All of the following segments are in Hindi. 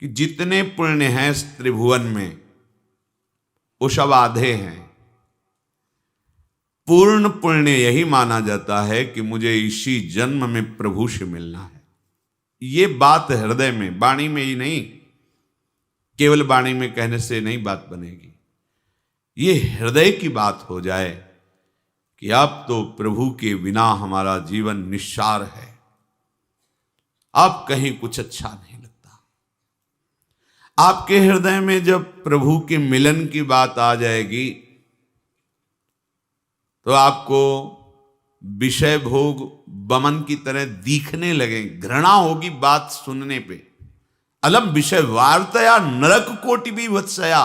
कि जितने पुण्य हैं इस त्रिभुवन में वो सब आधे हैं। पूर्ण पुण्य यही माना जाता है कि मुझे इसी जन्म में प्रभु से मिलना है। ये बात हृदय में, वाणी में ही नहीं, केवल वाणी में कहने से नहीं बात बनेगी। ये हृदय की बात हो जाए कि अब तो प्रभु के बिना हमारा जीवन निस्सार है, अब कहीं कुछ अच्छा नहीं लगता। आपके हृदय में जब प्रभु के मिलन की बात आ जाएगी तो आपको विषय भोग बमन की तरह दिखने लगे, घृणा होगी बात सुनने पे। अलम विषय वार्तया नरक कोटि भी वत्सया।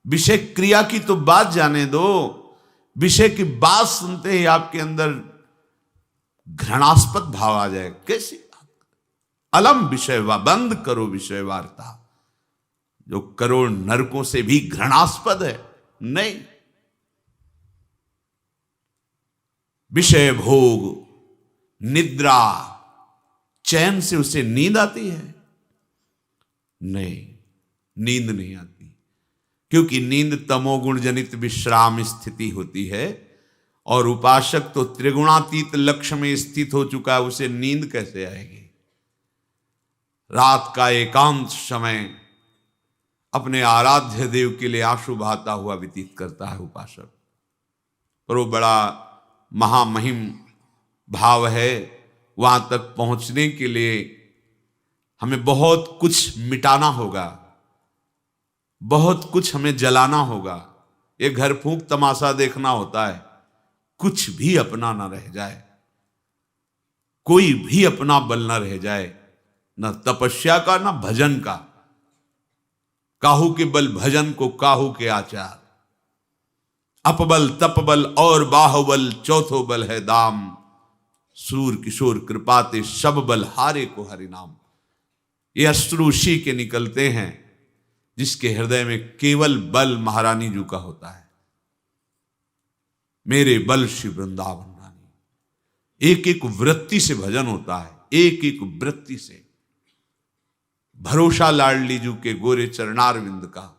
विषय क्रिया की तो बात जाने दो, विषय की बात सुनते ही आपके अंदर घृणास्पद भाव आ जाए। कैसी बात? अलम विषय बंद करो विषय वार्ता, जो करोड़ नरकों से भी घृणास्पद है। नहीं, विषय भोग, निद्रा, चैन से उसे नींद आती है? नहीं, नींद नहीं आती, क्योंकि नींद तमोगुण जनित विश्राम स्थिति होती है और उपासक तो त्रिगुणातीत लक्ष्य में स्थित हो चुका है, उसे नींद कैसे आएगी? रात का एकांत समय अपने आराध्य देव के लिए आंसू बहाता हुआ व्यतीत करता है उपासक। पर वो बड़ा महामहिम भाव है। वहां तक पहुंचने के लिए हमें बहुत कुछ मिटाना होगा, बहुत कुछ हमें जलाना होगा। ये घर फूंक तमाशा देखना होता है, कुछ भी अपना ना रह जाए, कोई भी अपना बल ना रह जाए, न तपस्या का न भजन का। काहू के बल भजन को काहू के आचार, अपबल तपबल और बाहुबल चौथो बल है दाम। सूर किशोर कृपाते सब बल हारे को हरि नाम। ये अश्रु उसी के निकलते हैं जिसके हृदय में केवल बल महारानी जी का होता है। मेरे बल श्री वृंदावन रानी। एक एक वृत्ति से भजन होता है, एक एक वृत्ति से। भरोसा लाडली जी के गोरे चरणारविंद का।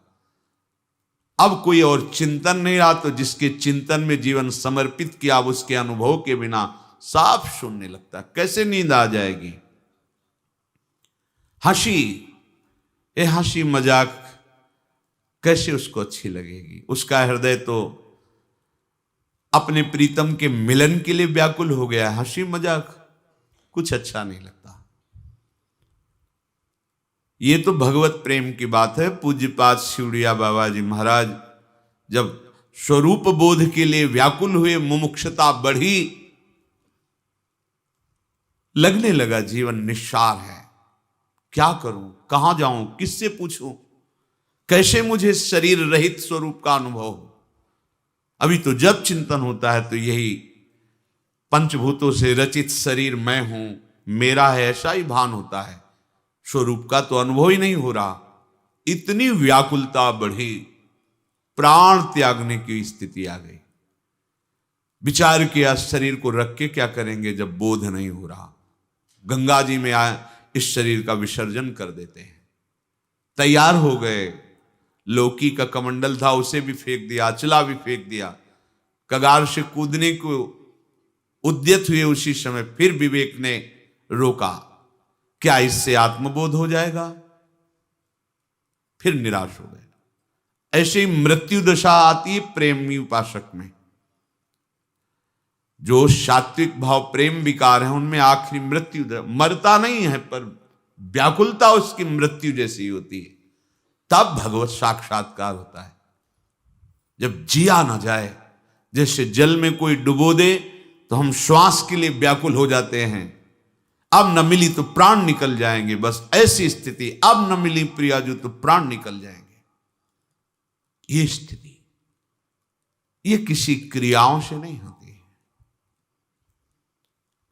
अब कोई और चिंतन नहीं रहा, तो जिसके चिंतन में जीवन समर्पित किया अब उसके अनुभव के बिना साफ शून्य लगता। कैसे नींद आ जाएगी? हंसी, ये हंसी मजाक कैसे उसको अच्छी लगेगी? उसका हृदय तो अपने प्रीतम के मिलन के लिए व्याकुल हो गया। हंसी मजाक कुछ अच्छा नहीं लगता। ये तो भगवत प्रेम की बात है। पूज्यपाद शिवड़िया बाबा जी महाराज जब स्वरूप बोध के लिए व्याकुल हुए, मुमुक्षुता बढ़ी, लगने लगा जीवन निस्सार है, क्या करूं, कहां जाऊं, किससे पूछूं, कैसे मुझे शरीर रहित स्वरूप का अनुभव हो? अभी तो जब चिंतन होता है तो यही पंचभूतों से रचित शरीर मैं हूं, मेरा है, ऐसा ही भान होता है। स्वरूप का तो अनुभव ही नहीं हो रहा। इतनी व्याकुलता बढ़ी, प्राण त्यागने की स्थिति आ गई। विचार किया शरीर को रख के क्या करेंगे जब बोध नहीं हो रहा। गंगा जी में इस शरीर का विसर्जन कर देते हैं। तैयार हो गए, लौकी का कमंडल था उसे भी फेंक दिया, अचला भी फेंक दिया, कगार से कूदने को उद्यत हुए। उसी समय फिर विवेक ने रोका, क्या इससे आत्मबोध हो जाएगा? फिर निराश हो गए। ऐसे ही मृत्यु दशा आती है प्रेमी उपासक में। जो सात्विक भाव प्रेम विकार है उनमें आखिरी मृत्यु, मरता नहीं है पर व्याकुलता उसकी मृत्यु जैसी होती है। तब भगवत साक्षात्कार होता है। जब जिया ना जाए, जैसे जल में कोई डुबो दे तो हम श्वास के लिए व्याकुल हो जाते हैं, अब न मिली तो प्राण निकल जाएंगे, बस ऐसी स्थिति। अब न मिली प्रियाजू तो प्राण निकल जाएंगे। ये स्थिति, ये किसी क्रियाओं से नहीं होती है,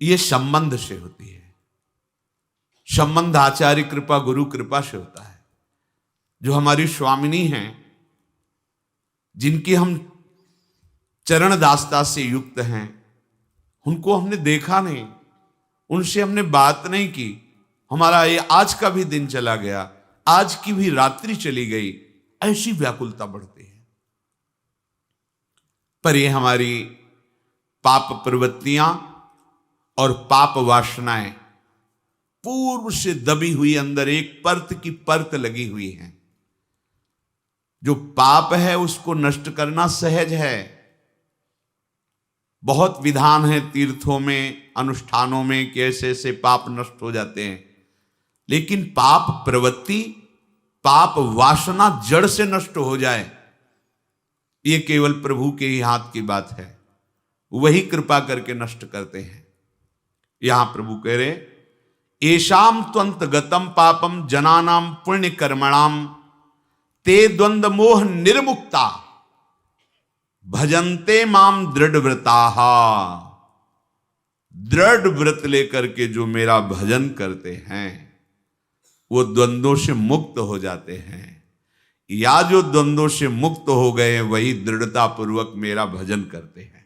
ये संबंध से होती है। संबंध आचार्य कृपा गुरु कृपा से होता है। जो हमारी स्वामिनी हैं, जिनकी हम चरण दासता से युक्त हैं, उनको हमने देखा नहीं, उनसे हमने बात नहीं की, हमारा ये आज का भी दिन चला गया, आज की भी रात्रि चली गई, ऐसी व्याकुलता बढ़ती है। पर ये हमारी पाप प्रवृत्तियां और पाप वासनाएं पूर्व से दबी हुई अंदर एक परत की परत लगी हुई है। जो पाप है उसको नष्ट करना सहज है। बहुत विधान है तीर्थों में, अनुष्ठानों में, कि ऐसे ऐसे पाप नष्ट हो जाते हैं, लेकिन पाप प्रवृत्ति, पाप वासना जड़ से नष्ट हो जाए, ये केवल प्रभु के ही हाथ की बात है। वही कृपा करके नष्ट करते हैं। यहां प्रभु कह रहे, एशाम त्वंत गतम पापम जनानाम पुण्य कर्मणाम ते द्वंद मोह निर्मुक्ता भजन्ते माम दृढ़ व्रताहा। दृढ़ व्रत लेकर के जो मेरा भजन करते हैं वो द्वंद्वों से मुक्त हो जाते हैं, या जो द्वंद्वों से मुक्त हो गए वही दृढ़ता पूर्वक मेरा भजन करते हैं।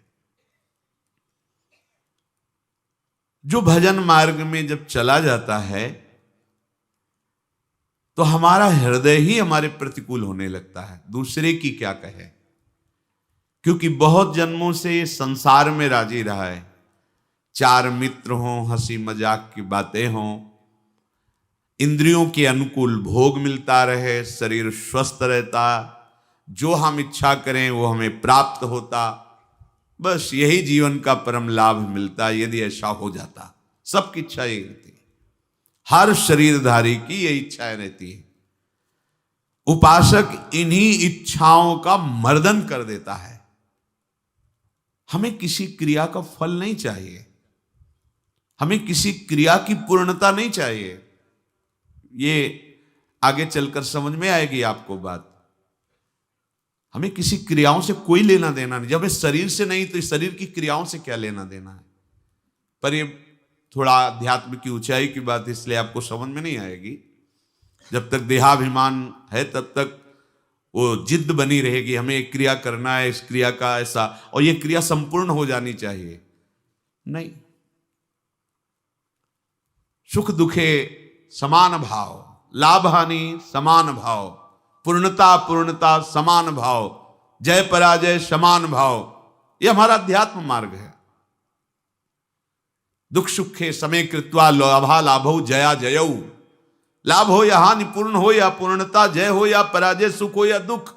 जो भजन मार्ग में जब चला जाता है तो हमारा हृदय ही हमारे प्रतिकूल होने लगता है, दूसरे की क्या कहे, क्योंकि बहुत जन्मों से ये संसार में राजी रहा है। चार मित्र हों, हंसी मजाक की बातें हों, इंद्रियों के अनुकूल भोग मिलता रहे, शरीर स्वस्थ रहता, जो हम इच्छा करें वो हमें प्राप्त होता, बस यही जीवन का परम लाभ मिलता। यदि ऐसा हो जाता, सबकी इच्छा यही रहती है, हर शरीरधारी की यही इच्छाएं रहती है। उपासक इन्हीं इच्छाओं का मर्दन कर देता है। हमें किसी क्रिया का फल नहीं चाहिए, हमें किसी क्रिया की पूर्णता नहीं चाहिए। ये आगे चलकर समझ में आएगी आपको बात। हमें किसी क्रियाओं से कोई लेना देना नहीं। जब इस शरीर से नहीं तो इस शरीर की क्रियाओं से क्या लेना देना है। पर ये थोड़ा अध्यात्म की ऊंचाई की बात, इसलिए आपको समझ में नहीं आएगी। जब तक देहाभिमान है तब तक वो जिद बनी रहेगी, हमें एक क्रिया करना है, इस क्रिया का ऐसा, और ये क्रिया संपूर्ण हो जानी चाहिए। नहीं, सुख दुखे समान भाव, लाभ हानि समान भाव, पूर्णता अपूर्णता समान भाव, जय पराजय समान भाव, यह हमारा अध्यात्म मार्ग है। दुख सुखे समय कृत्वा लाभा लाभो जया जयऊ। लाभ हो या हानि, पूर्ण हो या पूर्णता, जय हो या पराजय, सुख हो या दुख,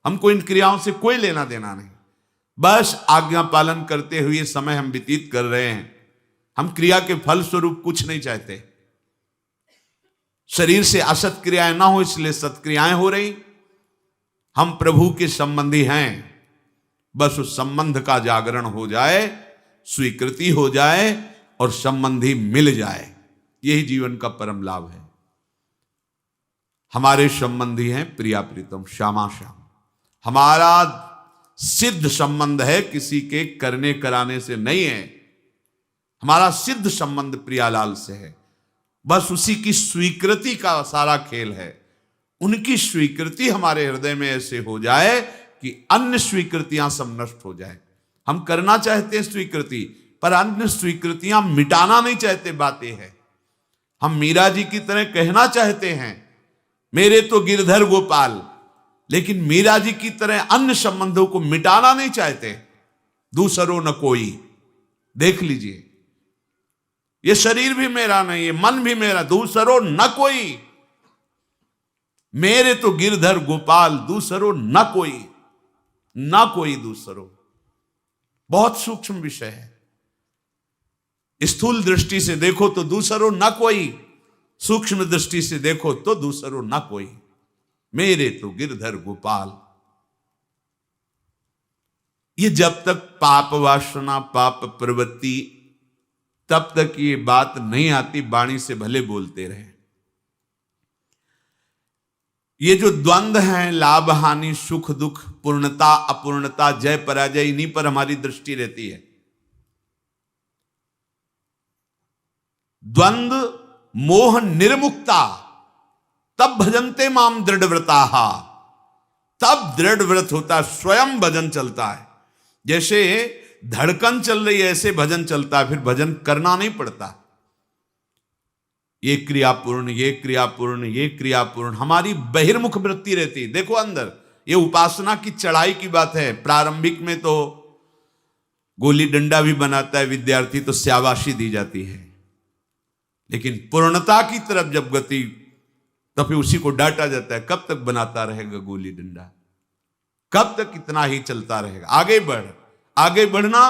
हमको इन क्रियाओं से कोई लेना देना नहीं। बस आज्ञा पालन करते हुए समय हम व्यतीत कर रहे हैं। हम क्रिया के फल स्वरूप कुछ नहीं चाहते। शरीर से असत क्रियाएं ना हो इसलिए सत्क्रियाएं हो रही। हम प्रभु के संबंधी हैं, बस उस संबंध का जागरण हो जाए, स्वीकृति हो जाए और संबंधी मिल जाए, यही जीवन का परम लाभ है। हमारे संबंधी हैं प्रिया प्रीतम, श्यामा श्याम। हमारा सिद्ध संबंध है, किसी के करने कराने से नहीं है। हमारा सिद्ध संबंध प्रियालाल से है। बस उसी की स्वीकृति का सारा खेल है। उनकी स्वीकृति हमारे हृदय में ऐसे हो जाए कि अन्य स्वीकृतियां सब नष्ट हो जाए। हम करना चाहते हैं स्वीकृति, पर अन्य स्वीकृतियां मिटाना नहीं चाहते, बातें हैं। हम मीरा जी की तरह कहना चाहते हैं मेरे तो गिरधर गोपाल, लेकिन मीरा जी की तरह अन्य संबंधों को मिटाना नहीं चाहते। दूसरों न कोई, देख लीजिए, ये शरीर भी मेरा नहीं, ये मन भी मेरा, दूसरों न कोई। मेरे तो गिरधर गोपाल, दूसरों न कोई, न कोई दूसरों। बहुत सूक्ष्म विषय है। स्थूल दृष्टि से देखो तो दूसरों न कोई, सूक्ष्म दृष्टि से देखो तो दूसरों न कोई। मेरे तो गिरधर गोपाल। ये जब तक पाप वासना, पाप प्रवृत्ति, तब तक ये बात नहीं आती, वाणी से भले बोलते रहे। ये जो द्वंद्व हैं, लाभ हानि, सुख दुख, पूर्णता अपूर्णता, जय पराजय, इन्हीं पर हमारी दृष्टि रहती है। द्वंद्व मोह निर्मुक्ता तब भजनते माम दृढ़ व्रताहा। तब दृढ़ व्रत होता है, स्वयं भजन चलता है। जैसे धड़कन चल रही है ऐसे भजन चलता है, फिर भजन करना नहीं पड़ता। ये क्रियापूर्ण, ये क्रियापूर्ण, ये क्रियापूर्ण, हमारी बहिर्मुख वृत्ति रहती। देखो अंदर, ये उपासना की चढ़ाई की बात है। प्रारंभिक में तो गोली डंडा भी बनाता है विद्यार्थी तो शाबाशी दी जाती है, लेकिन पूर्णता की तरफ जब गति, तो फिर उसी को डांटा जाता है। कब तक बनाता रहेगा गोली डंडा, कब तक इतना ही चलता रहेगा? आगे बढ़। आगे बढ़ना,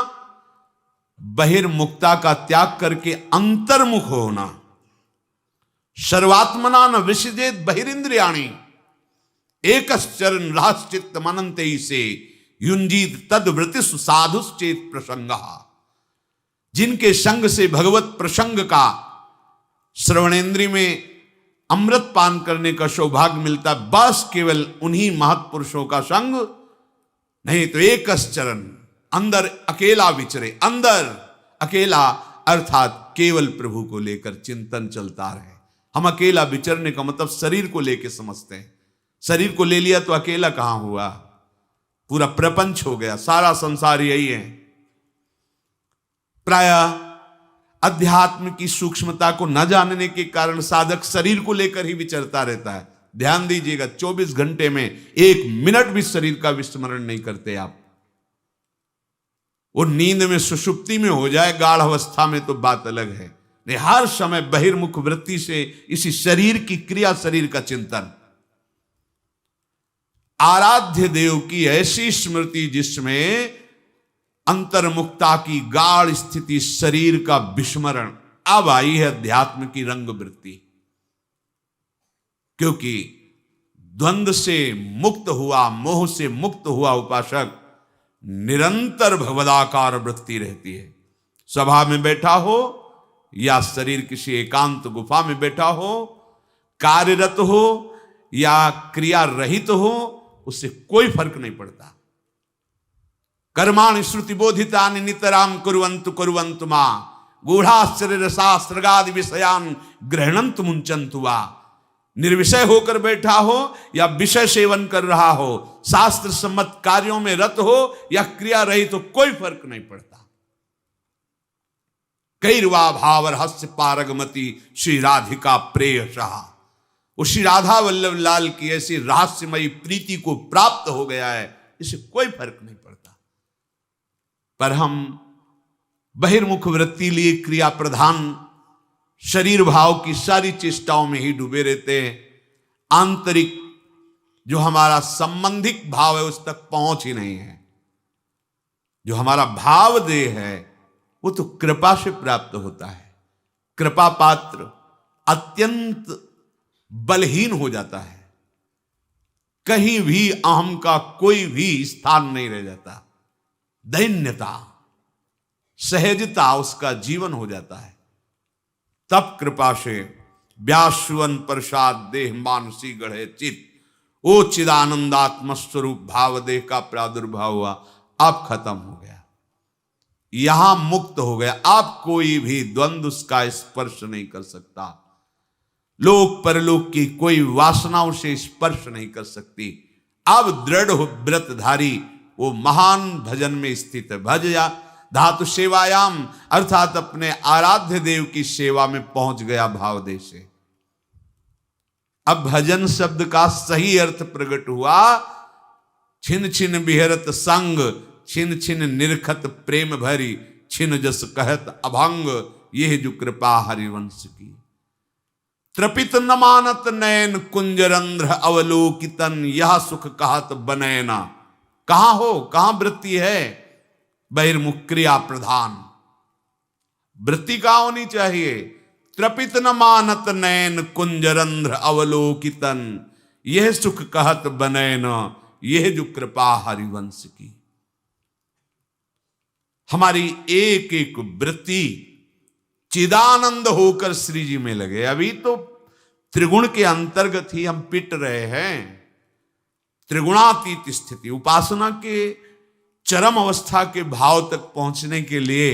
बहिर्मुखता का त्याग करके अंतर्मुख होना। सर्वात्मना न विसृजेत बहिरिंद्रियाणि एकश्चरण राश्चित्त मनन्ते से युंजीत तद्वृतिषु साधुश्चेत प्रसंग। जिनके संग से भगवत प्रसंग का, श्रवणेन्द्रिय में अमृत पान करने का सौभाग्य मिलता, बस केवल उन्हीं महत्पुरुषों का संग। नहीं तो एकश्चरण, अंदर अकेला विचरे। अंदर अकेला अर्थात केवल प्रभु को लेकर चिंतन चलता रहे। हम अकेला विचरने का मतलब शरीर को लेकर समझते हैं। शरीर को ले लिया तो अकेला कहां हुआ, पूरा प्रपंच हो गया, सारा संसार यही है। प्रायः अध्यात्म की सूक्ष्मता को न जानने के कारण साधक शरीर को लेकर ही विचरता रहता है। ध्यान दीजिएगा, 24 घंटे में 1 मिनट भी शरीर का विस्मरण नहीं करते आप। वो नींद में, सुषुप्ति में हो जाए, गाढ़ अवस्था में तो बात अलग है, नहीं हर समय बहिर्मुख वृत्ति से इसी शरीर की क्रिया, शरीर का चिंतन। आराध्य देव की ऐसी स्मृति जिसमें अंतर्मुखता की गाढ़ स्थिति, शरीर का विस्मरण, अब आई है अध्यात्म की रंग वृत्ति। क्योंकि द्वंद्व से मुक्त हुआ, मोह से मुक्त हुआ उपासक निरंतर भगवदाकार वृत्ति रहती है। सभा में बैठा हो या शरीर किसी एकांत गुफा में बैठा हो, कार्यरत हो या क्रिया रहित हो, उससे कोई फर्क नहीं पड़ता। कर्माणि श्रुति बोधितानि नितराम कुर्वन्तु कुर्वन्तु मा गूढ़ाश्चर्य रसास्त्रगादि विषयान गृह्णन्तु मुञ्चन्तु वा। निर्विषय होकर बैठा हो या विषय सेवन कर रहा हो, शास्त्र सम्मत कार्यों में रत हो या क्रिया रहित हो, कोई फर्क नहीं पड़ता। कैर्वा भाव रहस्य पारगमति श्री राधिका प्रेयसः। वो श्री राधा वल्लभ लाल की ऐसी रहस्यमयी प्रीति को प्राप्त हो गया है, इससे कोई फर्क नहीं पड़ता। पर हम बहिर्मुख वृत्ति लिए क्रिया प्रधान शरीर भाव की सारी चेष्टाओं में ही डूबे रहते हैं। आंतरिक जो हमारा संबंधिक भाव है उस तक पहुंच ही नहीं है। जो हमारा भाव देह है वो तो कृपा से प्राप्त होता है। कृपा पात्र अत्यंत बलहीन हो जाता है, कहीं भी अहम का कोई भी स्थान नहीं रह जाता। दैन्यता, सहजता उसका जीवन हो जाता है। तब कृपा से व्यासुवन प्रसाद देह मानसी गढ़े चित, वो चिदानंदात्म स्वरूप भाव देह का प्रादुर्भाव हुआ, अब खत्म हो गया, यहां मुक्त हो गया। अब कोई भी द्वंद्व उसका स्पर्श नहीं कर सकता। लोक परलोक की कोई वासनाओं से स्पर्श नहीं कर सकती। अब दृढ़ व्रतधारी वो महान भजन में स्थित है। भजया धातु सेवायाम अर्थात अपने आराध्य देव की सेवा में पहुंच गया भावदेह से। अब भजन शब्द का सही अर्थ प्रकट हुआ। छिन छिन बिहरत संग, छिन छिन निरखत प्रेम भरी, छिन जस कहत अभंग, यह जो कृपा हरिवंश की। त्रपित न मानत नयन कुंजरंध्र अवलोकितन, यह सुख कहत बनैना। कहां हो, कहां वृत्ति है? बहिर्मुख क्रिया प्रधान वृत्ति का होनी चाहिए। त्रपित न मानत नयन कुंजरंध्र अवलोकितन, यह सुख कहत बनैना, यह जो कृपा हरिवंश की। हमारी एक एक वृत्ति चिदानंद होकर श्री जी में लगे। अभी तो त्रिगुण के अंतर्गत ही हम पिट रहे हैं। त्रिगुणातीत स्थिति, उपासना के चरम अवस्था के भाव तक पहुंचने के लिए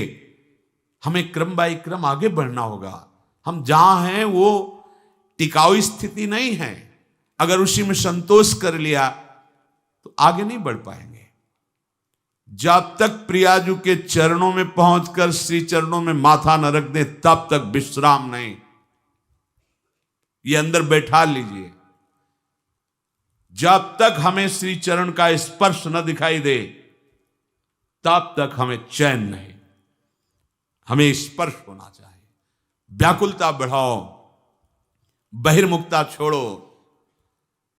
हमें क्रम बाय क्रम आगे बढ़ना होगा। हम जहां हैं वो टिकाऊ स्थिति नहीं है। अगर उसी में संतोष कर लिया तो आगे नहीं बढ़ पाएंगे। जब तक प्रियाजू के चरणों में पहुंचकर श्री चरणों में माथा न रख दे तब तक विश्राम नहीं। ये अंदर बैठा लीजिए। जब तक हमें श्री चरण का स्पर्श न दिखाई दे तब तक हमें चैन नहीं। हमें स्पर्श होना चाहिए। व्याकुलता बढ़ाओ, बहिर्मुखता छोड़ो,